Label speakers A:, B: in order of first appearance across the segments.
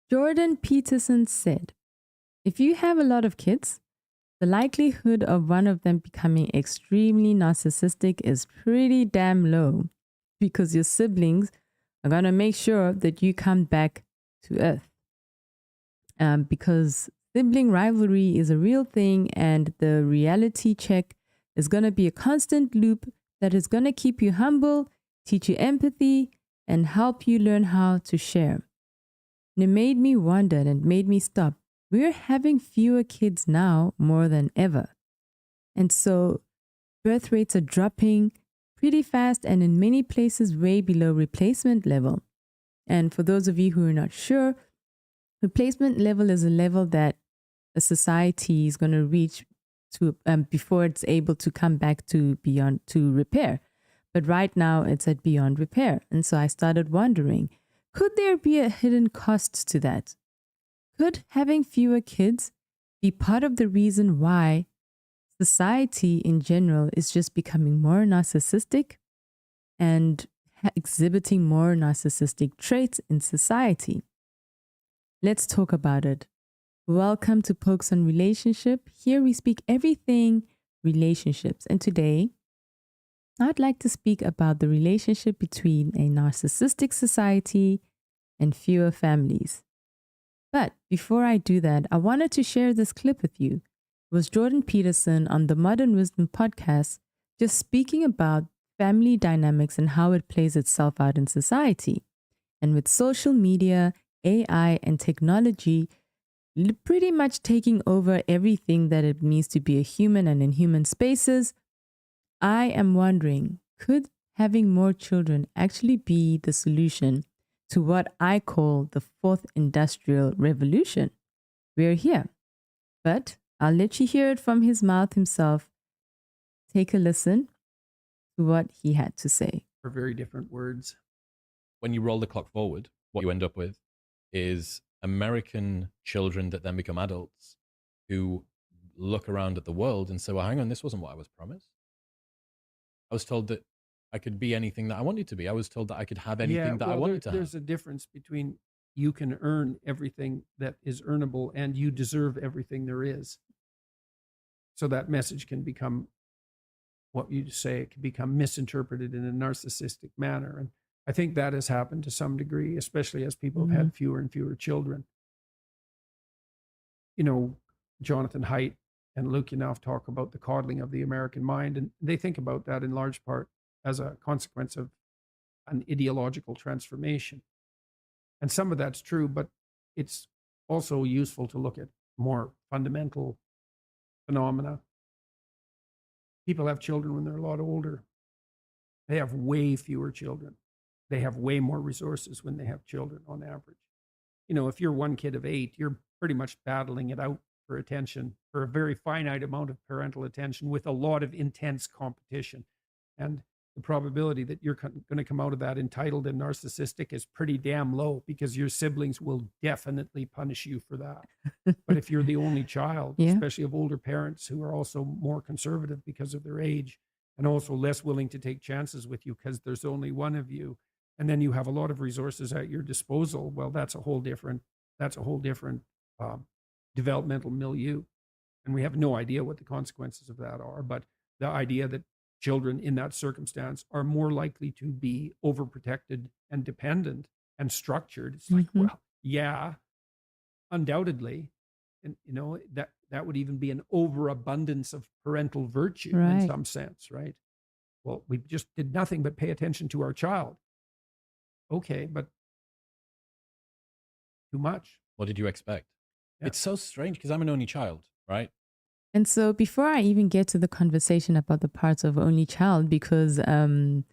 A: Jordan Peterson said, if you have a lot of kids, the likelihood of one of them becoming extremely narcissistic is pretty damn low because your siblings are going to make sure that you come back to earth. Because sibling rivalry is a real thing, and the reality check is going to be a constant loop that is going to keep you humble, teach you empathy, and help you learn how to share. And it made me wonder and it made me stop. We're having fewer kids now more than ever. And so birth rates are dropping pretty fast and in many places way below replacement level. And for those of you who are not sure, replacement level is a level that a society is going to reach to before it's able to come back to beyond to repair. But right now it's at beyond repair. And so I started wondering, could there be a hidden cost to that? Could having fewer kids be part of the reason why society in general is just becoming more narcissistic and exhibiting more narcissistic traits in society? Let's talk about it. Welcome to Pokes on Relationship. Here we speak everything relationships. And today, I'd like to speak about the relationship between a narcissistic society and fewer families. But before I do that, I wanted to share this clip with you. It was Jordan Peterson on the Modern Wisdom podcast, just speaking about family dynamics and how it plays itself out in society. And with social media, AI, and technology pretty much taking over everything that it means to be a human and in human spaces, I am wondering, could having more children actually be the solution to what I call the fourth industrial revolution? We're here, but I'll let you hear it from his mouth himself. Take a listen to what he had to say.
B: For very different words.
C: When you roll the clock forward, what you end up with is American children that then become adults who look around at the world and say, well, hang on, this wasn't what I was promised. I was told that I could be anything that I wanted to be. I was told that I could have anything that I wanted to have.
B: There's a difference between you can earn everything that is earnable and you deserve everything there is. So that message can become what you say, it can become misinterpreted in a narcissistic manner. And I think that has happened to some degree, especially as people have had fewer and fewer children. You know, Jonathan Haidt and Luke Yanoff talk about the coddling of the American mind, and they think about that in large part as a consequence of an ideological transformation. And some of that's true, but it's also useful to look at more fundamental phenomena. People have children when they're a lot older. They have way fewer children. They have way more resources when they have children on average. You know, if you're one kid of 8, you're pretty much battling it out for attention, for a very finite amount of parental attention with a lot of intense competition. And the probability that you're going to come out of that entitled and narcissistic is pretty damn low because your siblings will definitely punish you for that. But if you're the only child, especially of older parents who are also more conservative because of their age and also less willing to take chances with you because there's only one of you, and then you have a lot of resources at your disposal, well, that's a whole different developmental milieu. And we have no idea what the consequences of that are. But the idea that children in that circumstance are more likely to be overprotected and dependent and structured. It's like, well, yeah, undoubtedly. And, you know, that would even be an overabundance of parental virtue in some sense, right? Well, we just did nothing but pay attention to our child. Okay, but too much.
C: What did you expect? Yeah. It's so strange because I'm an only child, right?
A: And so before I even get to the conversation about the parts of only child, because from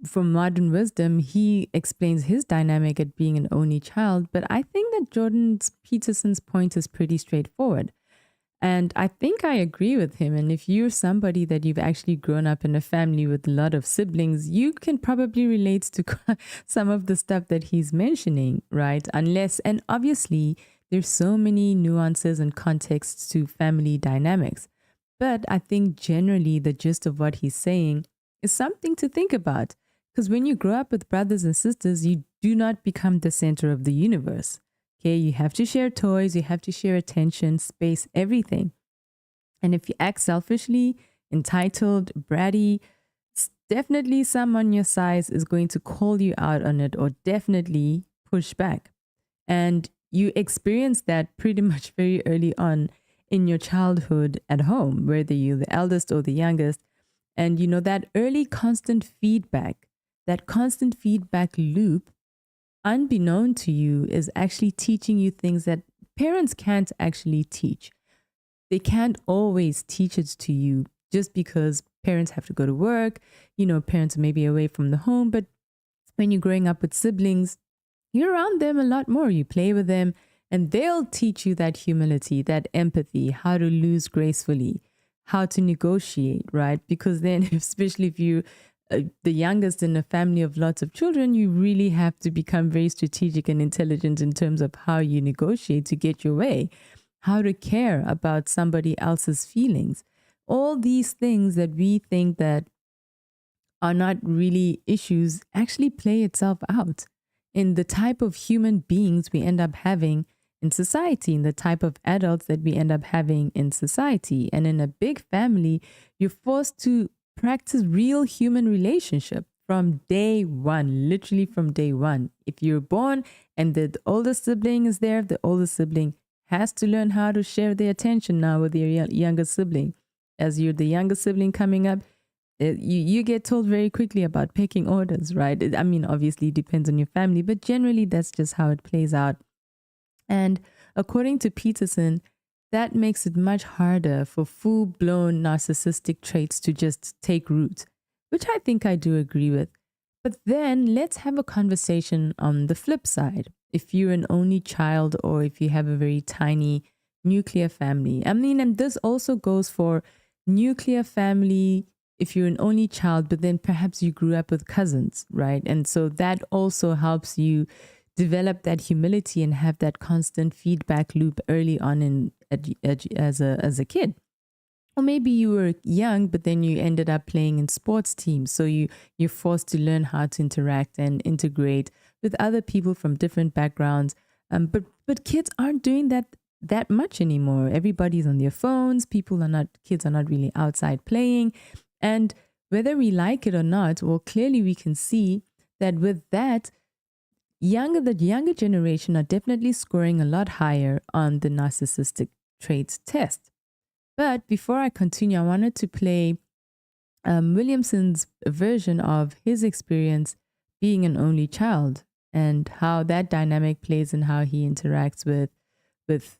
A: Modern Wisdom, he explains his dynamic at being an only child. But I think that Jordan Peterson's point is pretty straightforward. And I think I agree with him. And if you're somebody that you've actually grown up in a family with a lot of siblings, you can probably relate to some of the stuff that he's mentioning, right? Unless, and obviously, there's so many nuances and contexts to family dynamics. But I think generally the gist of what he's saying is something to think about. Because when you grow up with brothers and sisters, you do not become the center of the universe. Okay, you have to share toys, you have to share attention, space, everything. And if you act selfishly, entitled, bratty, definitely someone your size is going to call you out on it or definitely push back. And you experience that pretty much very early on in your childhood at home, whether you're the eldest or the youngest. And you know, that early that constant feedback loop, unbeknown to you, is actually teaching you things that parents can't actually teach. They can't always teach it to you just because parents have to go to work. You know, parents may be away from the home, but when you're growing up with siblings, you're around them a lot more. You play with them and they'll teach you that humility, that empathy, how to lose gracefully, how to negotiate, right? Because then, especially if you the youngest in a family of lots of children, you really have to become very strategic and intelligent in terms of how you negotiate to get your way, how to care about somebody else's feelings. All these things that we think that are not really issues actually play itself out in the type of human beings we end up having in society, in the type of adults that we end up having in society. And in a big family, you're forced to practice real human relationship from day one, literally from day one. If you're born and the older sibling is there, the older sibling has to learn how to share their attention now with your younger sibling. As you're the younger sibling coming up, you get told very quickly about picking orders, right? I mean, obviously it depends on your family, but generally that's just how it plays out. And according to Peterson, that makes it much harder for full-blown narcissistic traits to just take root, which I think I do agree with. But then let's have a conversation on the flip side. If you're an only child or if you have a very tiny nuclear family, I mean, and this also goes for nuclear family if you're an only child, but then perhaps you grew up with cousins, right? And so that also helps you develop that humility and have that constant feedback loop early on as a kid. Or maybe you were young, but then you ended up playing in sports teams. So you're forced to learn how to interact and integrate with other people from different backgrounds. But kids aren't doing that much anymore. Everybody's on their phones. Kids are not really outside playing. And whether we like it or not, well, clearly we can see that with that, the younger generation are definitely scoring a lot higher on the narcissistic traits test. But before I continue, I wanted to play Williamson's version of his experience being an only child and how that dynamic plays in how he interacts with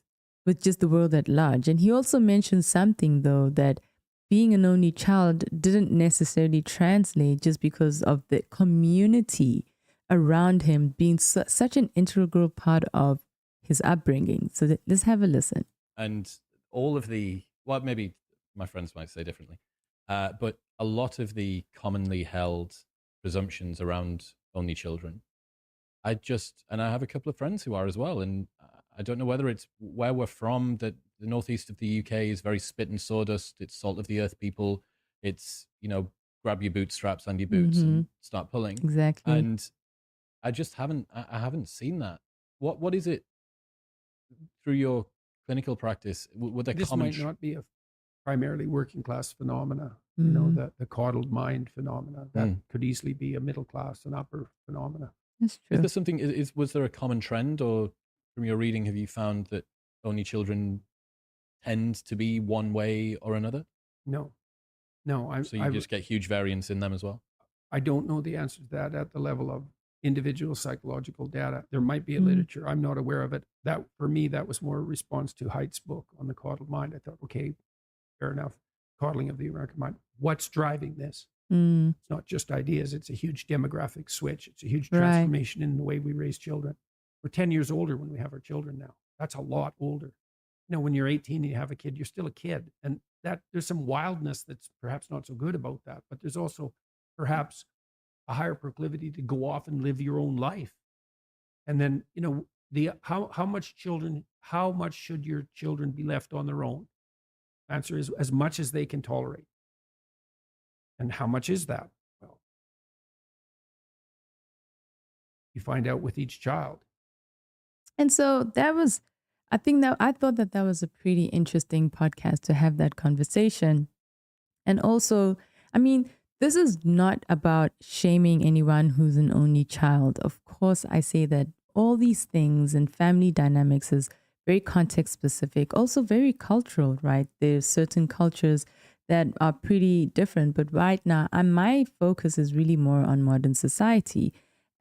A: just the world at large. And he also mentioned something, though, that being an only child didn't necessarily translate just because of the community around him being such an integral part of his upbringing. So let's have a listen.
C: And all of well, maybe my friends might say differently, but a lot of the commonly held presumptions around only children, and I have a couple of friends who are as well, and I don't know whether it's where we're from, that the northeast of the UK is very spit and sawdust. It's salt of the earth people. It's, grab your bootstraps and your boots and start pulling.
A: Exactly.
C: And I just haven't seen that. What is it through your clinical practice? Would there
B: This might not be a primarily working class phenomena, the coddled mind phenomena. That could easily be a middle class and upper phenomena.
A: That's true.
C: Is there something, was there a common trend, or from your reading, have you found that only children tend to be one way or another?
B: No.
C: So you just get huge variance in them as well?
B: I don't know the answer to that at the level of individual psychological data. There might be a literature. I'm not aware of it. That, for me, that was more a response to Haidt's book on the coddled mind. I thought, okay, fair enough. Coddling of the American mind. What's driving this? It's not just ideas. It's a huge demographic switch. It's a huge transformation in the way we raise children. We're 10 years older when we have our children now. That's a lot older. When you're 18 and you have a kid, you're still a kid. And that there's some wildness that's perhaps not so good about that. But there's also perhaps a higher proclivity to go off and live your own life. And then, how much should your children be left on their own? Answer is as much as they can tolerate. And how much is that? Well, you find out with each child.
A: And so I thought that was a pretty interesting podcast to have that conversation. And also, I mean, this is not about shaming anyone who's an only child. Of course, I say that all these things and family dynamics is very context specific, also very cultural, right? There's certain cultures that are pretty different. But right now, my focus is really more on modern society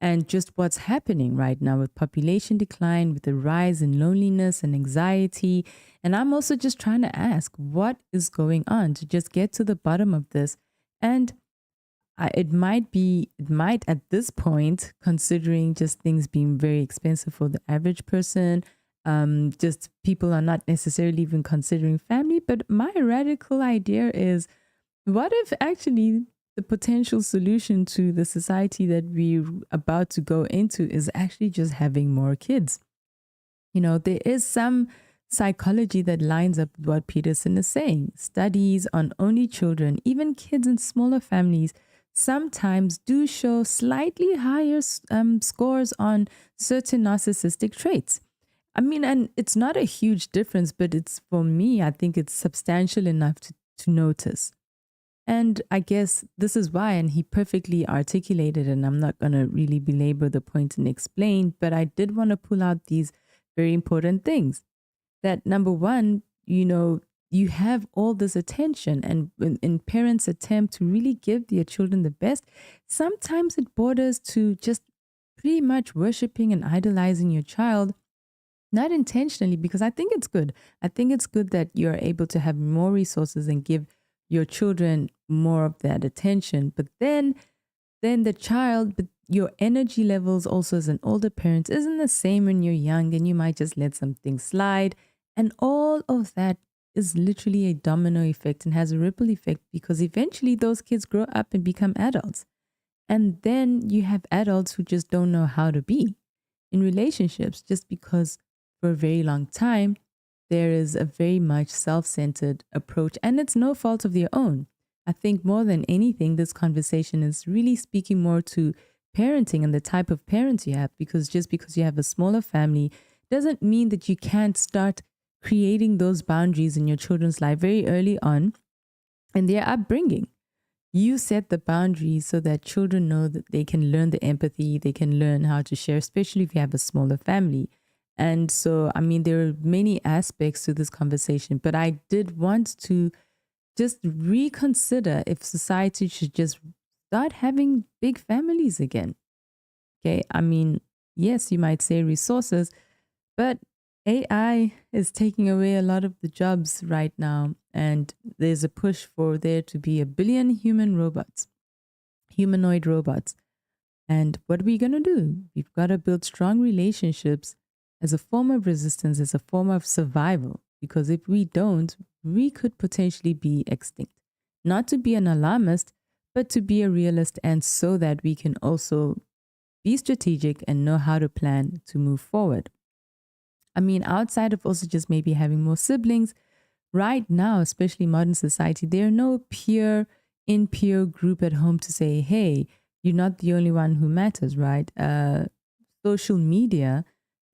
A: and just what's happening right now with population decline, with the rise in loneliness and anxiety. And I'm also just trying to ask what is going on to just get to the bottom of this. And it might at this point, considering just things being very expensive for the average person, just people are not necessarily even considering family. But my radical idea is, what if actually the potential solution to the society that we're about to go into is actually just having more kids? There is some psychology that lines up with what Peterson is saying. Studies on only children, even kids in smaller families, sometimes do show slightly higher scores on certain narcissistic traits. I mean, and it's not a huge difference, but for me, I think it's substantial enough to notice. And I guess this is why, and he perfectly articulated, and I'm not going to really belabor the point and explain, but I did want to pull out these very important things. That number one, you have all this attention, and in parents' attempt to really give their children the best, sometimes it borders to just pretty much worshiping and idolizing your child, not intentionally, because I think it's good. I think it's good that you're able to have more resources and give your children more of that attention. But then but your energy levels also as an older parent isn't the same when you're young, and you might just let some things slide. And all of that is literally a domino effect and has a ripple effect, because eventually those kids grow up and become adults. And then you have adults who just don't know how to be in relationships, just because for a very long time, there is a very much self-centered approach, and it's no fault of their own. I think more than anything, this conversation is really speaking more to parenting and the type of parents you have, because just because you have a smaller family doesn't mean that you can't start creating those boundaries in your children's life very early on in their upbringing. You set the boundaries so that children know that they can learn the empathy, they can learn how to share, especially if you have a smaller family. And so, I mean, there are many aspects to this conversation, but I did want to just reconsider if society should just start having big families again. Okay. I mean, yes, you might say resources, but AI is taking away a lot of the jobs right now. And there's a push for there to be 1 billion humanoid robots. And what are we going to do? We've got to build strong relationships as a form of resistance, as a form of survival. Because if we don't, we could potentially be extinct. Not to be an alarmist, but to be a realist, and so that we can also be strategic and know how to plan to move forward. I mean, outside of also just maybe having more siblings, right now, especially modern society, there are no peer group at home to say, hey, you're not the only one who matters, right? Social media,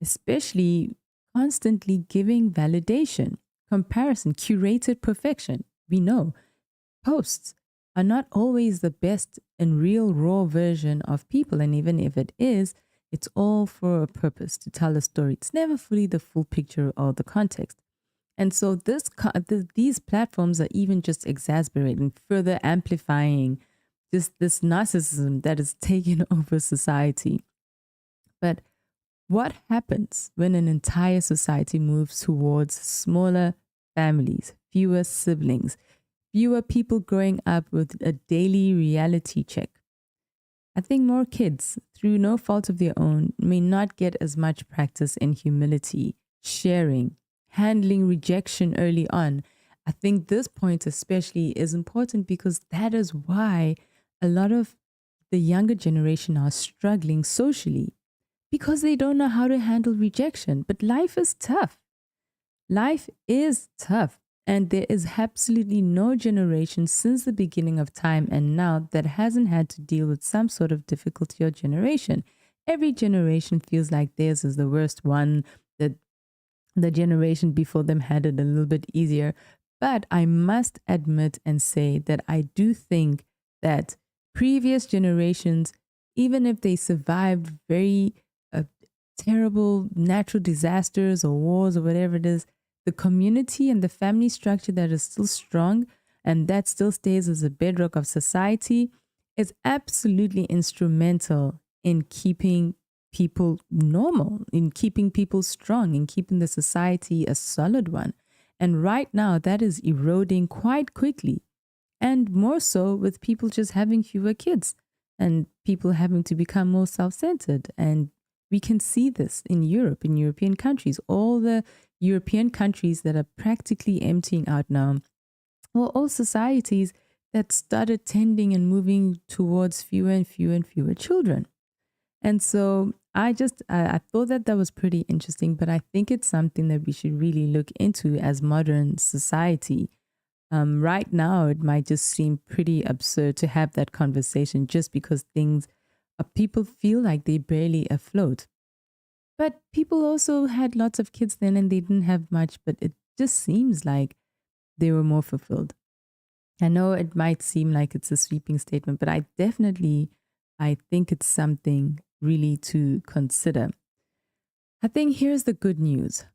A: especially, constantly giving validation, comparison, curated perfection. We know posts are not always the best and real raw version of people. And even if it is, it's all for a purpose, to tell a story. It's never fully the full picture or the context. And so these platforms are even just exacerbating, further amplifying just this narcissism that is taking over society. But what happens when an entire society moves towards smaller families, fewer siblings, fewer people growing up with a daily reality check? I think more kids, through no fault of their own, may not get as much practice in humility, sharing, handling rejection early on. I think this point especially is important, because that is why a lot of the younger generation are struggling socially, because they don't know how to handle rejection. But life is tough. Life is tough. And there is absolutely no generation since the beginning of time and now that hasn't had to deal with some sort of difficulty or generation. every generation feels like theirs is the worst one, that the generation before them had it a little bit easier. But I must admit and say that I do think that previous generations, even if they survived very terrible natural disasters or wars or whatever it is, the community and the family structure that is still strong and that still stays as a bedrock of society is absolutely instrumental in keeping people normal, in keeping people strong, in keeping the society a solid one. And right now, that is eroding quite quickly. And more so with people just having fewer kids and people having to become more self centered. And we can see this in Europe, in European countries. All the European countries that are practically emptying out now, well, all societies that started tending and moving towards fewer and fewer and fewer children. And so I thought that that was pretty interesting, but I think it's something that we should really look into as modern society. Right now, it might just seem pretty absurd to have that conversation just because people feel like they're barely afloat. But people also had lots of kids then and they didn't have much, but it just seems like they were more fulfilled. I know it might seem like it's a sweeping statement, but I think it's something really to consider. I think here's the good news.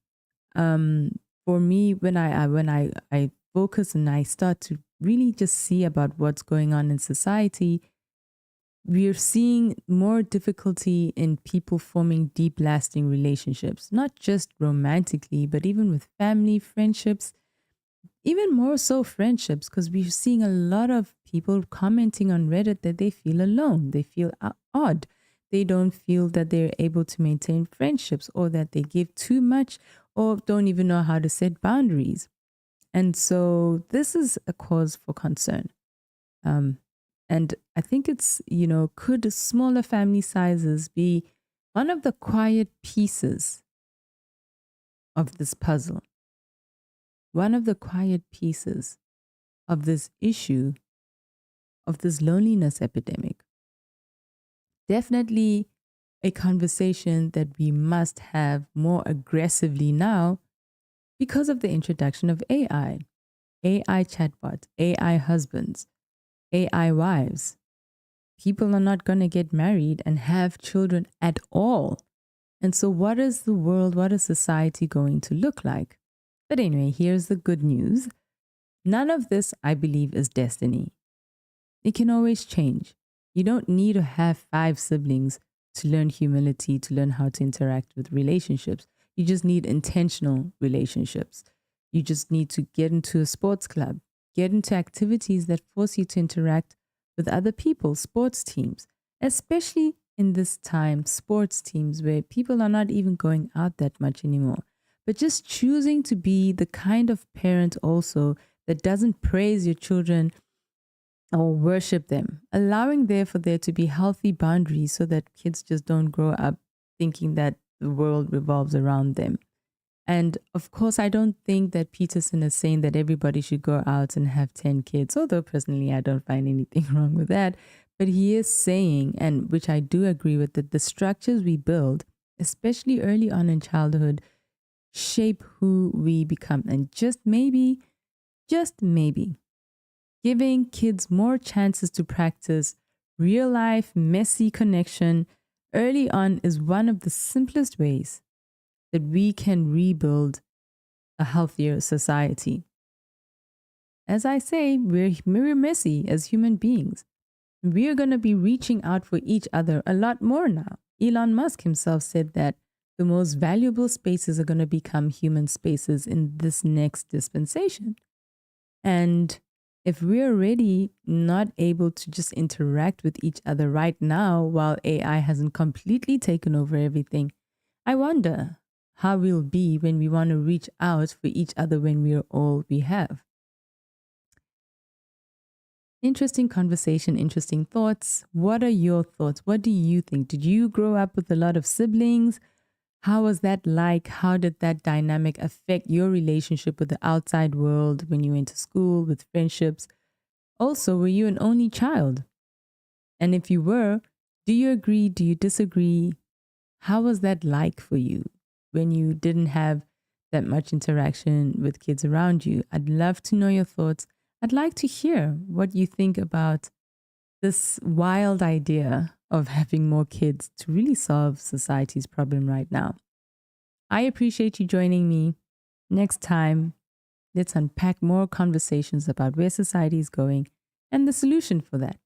A: For me, when I focus and I start to really just see about what's going on in society, we're seeing more difficulty in people forming deep, lasting relationships, not just romantically, but even with family, friendships, even more so friendships, because we're seeing a lot of people commenting on Reddit that they feel alone, they feel odd, they don't feel that they're able to maintain friendships or that they give too much or don't even know how to set boundaries. And so this is a cause for concern. And I think could smaller family sizes be one of the quiet pieces of this puzzle? One of the quiet pieces of this issue, of this loneliness epidemic. Definitely a conversation that we must have more aggressively now because of the introduction of AI chatbots, AI husbands, AI wives. People are not going to get married and have children at all. And so what is the world, what is society going to look like? But anyway, here's the good news. None of this, I believe, is destiny. It can always change. You don't need to have 5 siblings to learn humility, to learn how to interact with relationships. You just need intentional relationships. You just need to get into a sports club, get into activities that force you to interact with other people, sports teams, especially in this time, sports teams where people are not even going out that much anymore. But just choosing to be the kind of parent also that doesn't praise your children or worship them, allowing there to be healthy boundaries so that kids just don't grow up thinking that the world revolves around them. And of course, I don't think that Peterson is saying that everybody should go out and have 10 kids, although personally I don't find anything wrong with that. But he is saying, and which I do agree with, that the structures we build, especially early on in childhood, shape who we become. And just maybe, giving kids more chances to practice real life, messy connection early on is one of the simplest ways that we can rebuild a healthier society. As I say, we're messy as human beings. We're going to be reaching out for each other a lot more now. Elon Musk himself said that the most valuable spaces are going to become human spaces in this next dispensation. And if we're already not able to just interact with each other right now while AI hasn't completely taken over everything, I wonder how we'll be when we want to reach out for each other when we're all we have. Interesting conversation, interesting thoughts. What are your thoughts? What do you think? Did you grow up with a lot of siblings? How was that like? How did that dynamic affect your relationship with the outside world when you went to school, with friendships? Also, were you an only child? And if you were, do you agree? Do you disagree? How was that like for you when you didn't have that much interaction with kids around you? I'd love to know your thoughts. I'd like to hear what you think about this wild idea of having more kids to really solve society's problem right now. I appreciate you joining me. Next time, let's unpack more conversations about where society is going and the solution for that.